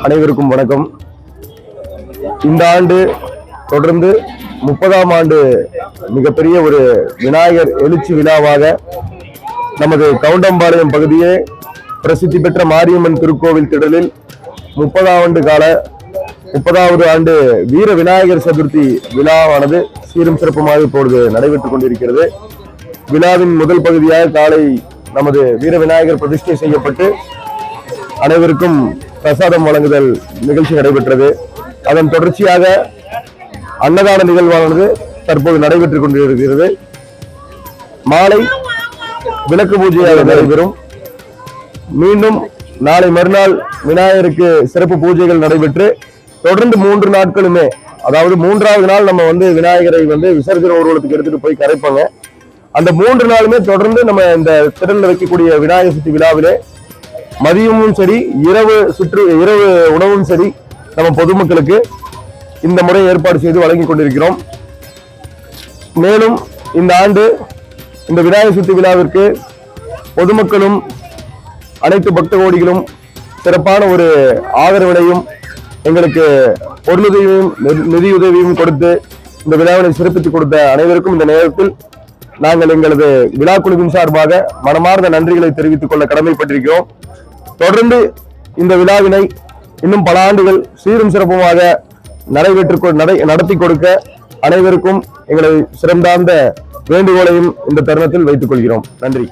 அனைவருக்கும் வணக்கம். இந்த ஆண்டு தொடர்ந்து 30ஆம் ஆண்டு மிகப்பெரிய ஒரு விநாயகர் எழுச்சி விழாவாக நமது கவுண்டம்பாளையம் பகுதியே பிரசித்தி பெற்ற மாரியம்மன் திருக்கோவில் திடலில் 30வது ஆண்டு வீர விநாயகர் சதுர்த்தி விழாவானது சீரும் சிறப்புமாக இப்பொழுது நடைபெற்றுக் கொண்டிருக்கிறது. விழாவின் முதல் பகுதியாக காலை நமது வீர விநாயகர் பிரதிஷ்டை செய்யப்பட்டு அனைவருக்கும் பிரசாதம் வழங்குதல் நிகழ்ச்சி நடைபெற்றது. அதன் தொடர்ச்சியாக அன்னதான நிகழ்வானது தற்போது நடைபெற்றுக் கொண்டிருக்கிறது. மாலை விளக்கு பூஜையாக நடைபெறும். மீண்டும் நாளை மறுநாள் விநாயகருக்கு சிறப்பு பூஜைகள் நடைபெற்று தொடர்ந்து 3 நாட்களுமே, அதாவது 3வது நாள் நம்ம விநாயகரை விசர்ஜன ஊர்வலத்துக்கு எடுத்துட்டு போய் கரைப்பாங்க. அந்த 3 நாளுமே தொடர்ந்து நம்ம இந்த திடலில் வைக்கக்கூடிய விநாயகர் சதுர்த்தி விழாவிலே மதியமும் சரி இரவு உணவும் சரி நம்ம பொதுமக்களுக்கு இந்த முறை ஏற்பாடு செய்து வழங்கி கொண்டிருக்கிறோம். மேலும் இந்த ஆண்டு இந்த விநாயகர் சதுர்த்தி விழாவிற்கு பொதுமக்களும் அனைத்து பக்த கோடிகளும் சிறப்பான ஒரு ஆதரவினையும் எங்களுக்கு பொருளுதவியும் நிதியுதவியும் கொடுத்து இந்த விழாவினை சிறப்பித்துக் கொடுத்த அனைவருக்கும் இந்த நேரத்தில் நாங்கள் எங்களது விழா குழுவின் சார்பாக மனமார்ந்த நன்றிகளை தெரிவித்துக் கொள்ள கடமைப்பட்டிருக்கிறோம். தொடர்ந்து இந்த விழாவினை இன்னும் பல ஆண்டுகள் சீரும் சிறப்புமாக நடத்தி கொடுக்க அனைவருக்கும் எங்களது சிறந்தார்ந்த வேண்டுகோளையும் இந்த தருணத்தில் வைத்துக் கொள்கிறோம். நன்றி.